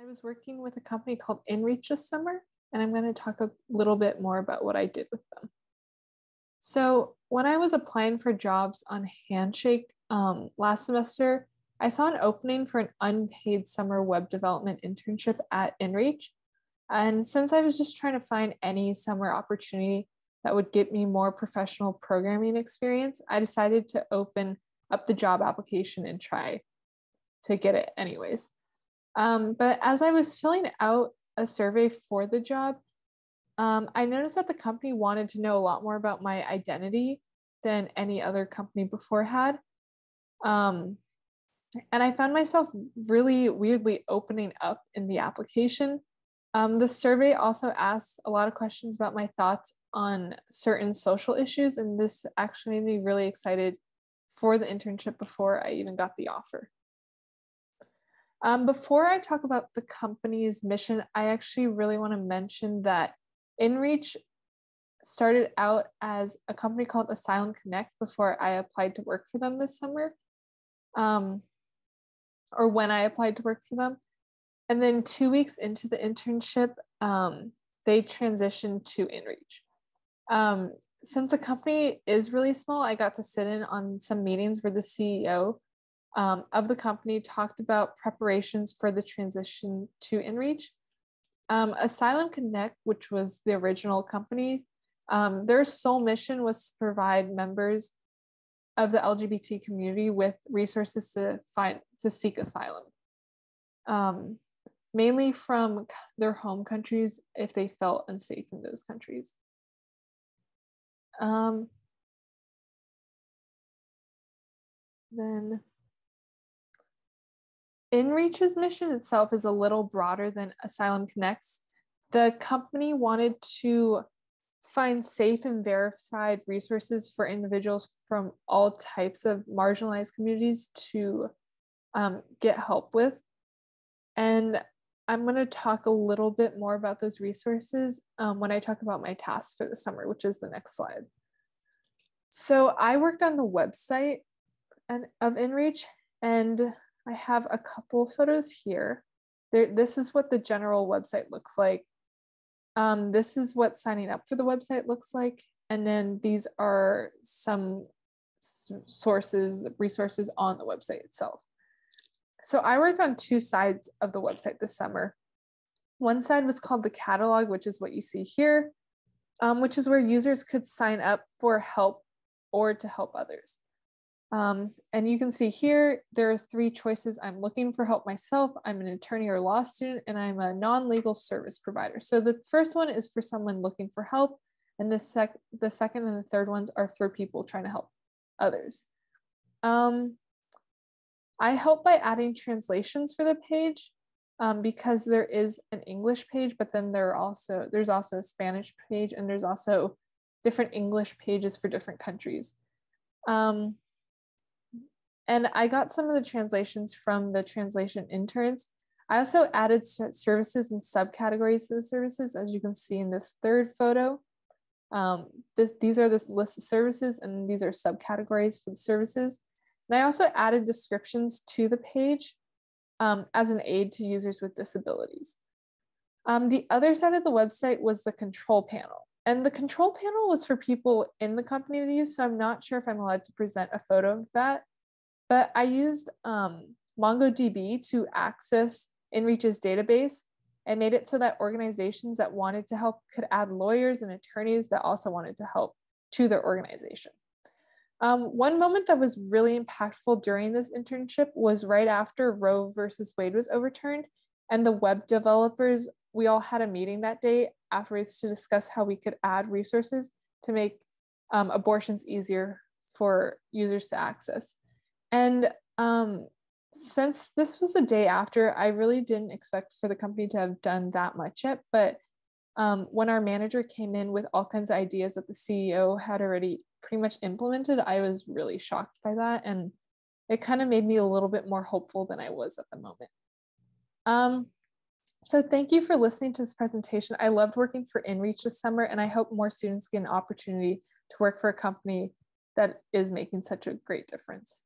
I was working with a company called InReach this summer, and I'm going to talk a little bit more about what I did with them. So, when I was applying for jobs on Handshake last semester, I saw an opening for an unpaid summer web development internship at InReach. And since I was just trying to find any summer opportunity that would get me more professional programming experience, I decided to open up the job application and try to get it anyways. But as I was filling out a survey for the job, I noticed that the company wanted to know a lot more about my identity than any other company before had. And I found myself really weirdly opening up in the application. The survey also asked a lot of questions about my thoughts on certain social issues, and this actually made me really excited for the internship before I even got the offer. Before I talk about the company's mission, I actually really want to mention that InReach started out as a company called Asylum Connect before I applied to work for them this summer, or when I applied to work for them. And then 2 weeks into the internship, they transitioned to InReach. Since the company is really small, I got to sit in on some meetings where the CEO of the company talked about preparations for the transition to InReach. Asylum Connect, which was the original company, their sole mission was to provide members of the LGBT community with resources to seek asylum, mainly from their home countries if they felt unsafe in those countries. Then InReach's mission itself is a little broader than Asylum Connect's. The company wanted to find safe and verified resources for individuals from all types of marginalized communities to get help with. And I'm going to talk a little bit more about those resources when I talk about my tasks for the summer, which is the next slide. So I worked on the website of InReach, and I have a couple photos here. This is what the general website looks like. This is what signing up for the website looks like. And then these are some resources on the website itself. So I worked on two sides of the website this summer. One side was called the catalog, which is what you see here, which is where users could sign up for help or to help others. And you can see here, there are three choices. I'm looking for help myself, I'm an attorney or law student, and I'm a non-legal service provider. So the first one is for someone looking for help, and the second and the third ones are for people trying to help others. I help by adding translations for the page because there is an English page, but then there's also a Spanish page, and there's also different English pages for different countries. And I got some of the translations from the translation interns. I also added services and subcategories to the services, as you can see in this third photo. These are the list of services, and these are subcategories for the services. And I also added descriptions to the page as an aid to users with disabilities. The other side of the website was the control panel. And the control panel was for people in the company to use, so I'm not sure if I'm allowed to present a photo of that. But I used MongoDB to access InReach's database and made it so that organizations that wanted to help could add lawyers and attorneys that also wanted to help to their organization. One moment that was really impactful during this internship was right after Roe versus Wade was overturned, and the web developers, we all had a meeting that day afterwards to discuss how we could add resources to make abortions easier for users to access. And since this was the day after, I really didn't expect for the company to have done that much yet. But when our manager came in with all kinds of ideas that the CEO had already pretty much implemented, I was really shocked by that. And it kind of made me a little bit more hopeful than I was at the moment. So thank you for listening to this presentation. I loved working for InReach this summer, and I hope more students get an opportunity to work for a company that is making such a great difference.